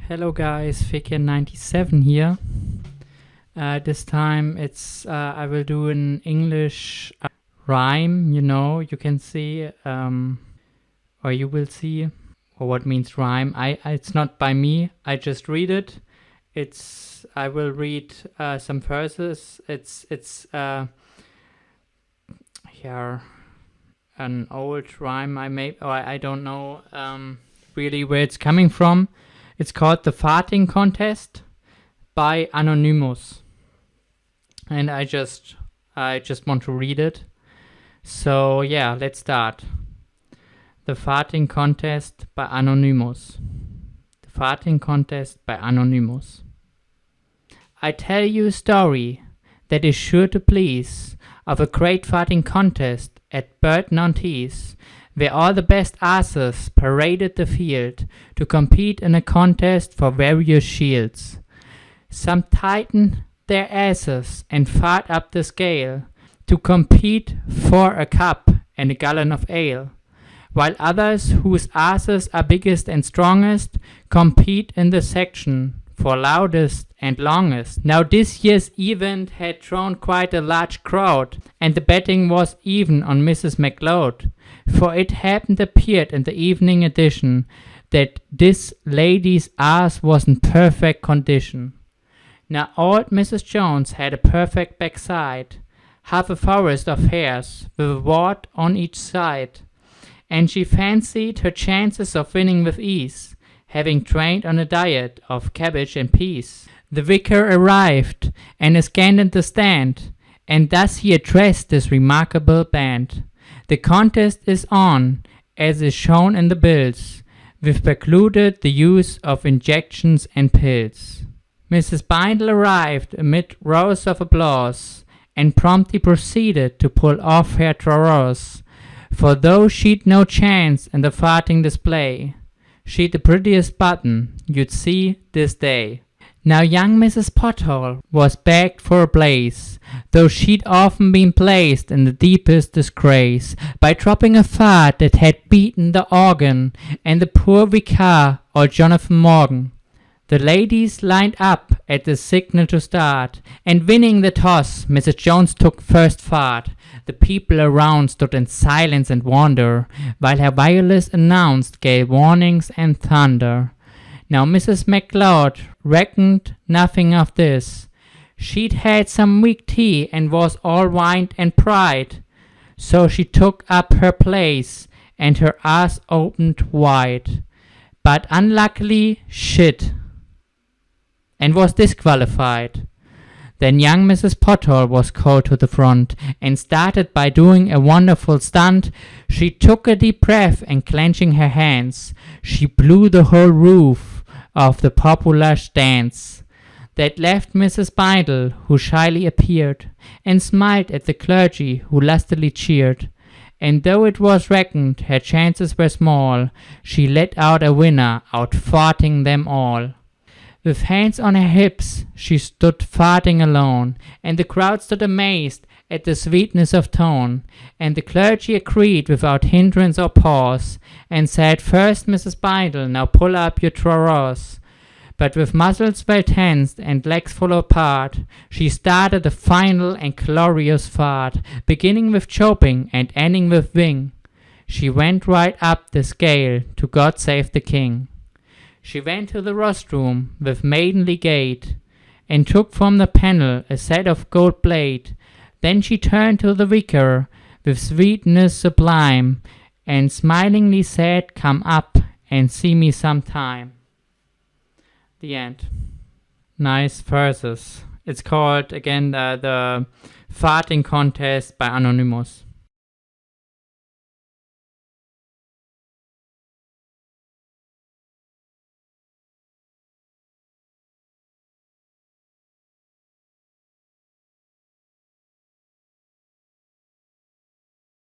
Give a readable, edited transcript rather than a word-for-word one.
Hello guys, Fekir97 here. This time I will do an English rhyme, you can see, or you will see, or what means rhyme. It's not by me, I just read it. I will read some verses. It's here an old rhyme I made, or I don't know really where it's coming from. It's called The Farting Contest by Anonymous. And I just want to read it. So yeah, let's start. The Farting Contest by Anonymous. The Farting Contest by Anonymous. I tell you a story that is sure to please, of a great farting contest at Burt-Nantes, where all the best asses paraded the field to compete in a contest for various shields. Some tightened their asses and fart up the scale to compete for a cup and a gallon of ale, while others whose asses are biggest and strongest compete in the section for loudest and longest. Now this year's event had drawn quite a large crowd, and the betting was even on Mrs. McLeod, for it happened appeared in the evening edition that this lady's ass was in perfect condition. Now old Mrs. Jones had a perfect backside, half a forest of hairs, with a wart on each side, and she fancied her chances of winning with ease, having trained on a diet of cabbage and peas. The vicar arrived, and scanned the stand, and thus he addressed this remarkable band. The contest is on, as is shown in the bills. We've precluded the use of injections and pills. Mrs. Bindle arrived amid roars of applause, and promptly proceeded to pull off her drawers, for though she'd no chance in the farting display, she'd the prettiest button you'd see this day. Now young Mrs. Pothole was bagged for a place, though she'd often been placed in the deepest disgrace by dropping a fart that had beaten the organ and the poor vicar or Jonathan Morgan. The ladies lined up at the signal to start, and winning the toss, Mrs. Jones took first fart. The people around stood in silence and wonder, while her wireless announced gale warnings and thunder. Now Mrs. McLeod reckoned nothing of this. She'd had some weak tea and was all wine and pride, so she took up her place and her ass opened wide, but unluckily shit, and was disqualified. Then young Mrs. Pothole was called to the front, and started by doing a wonderful stunt. She took a deep breath, and clenching her hands, she blew the whole roof of the popular dance. That left Mrs. Bindle, who shyly appeared, and smiled at the clergy, who lustily cheered. And though it was reckoned her chances were small, she let out a winner, out-farting them all. With hands on her hips, she stood farting alone, and the crowd stood amazed at the sweetness of tone, and the clergy agreed without hindrance or pause, and said, "First, Mrs. Bindle, now pull up your drawers." But with muscles well tensed and legs full apart, she started a final and glorious fart, beginning with chopping and ending with wing. She went right up the scale to God Save the King. She went to the rostrum with maidenly gait, and took from the panel a set of gold plate. Then she turned to the vicar with sweetness sublime, and smilingly said, "Come up and see me sometime." The end. Nice verses. It's called, again, the Farting Contest by Anonymous.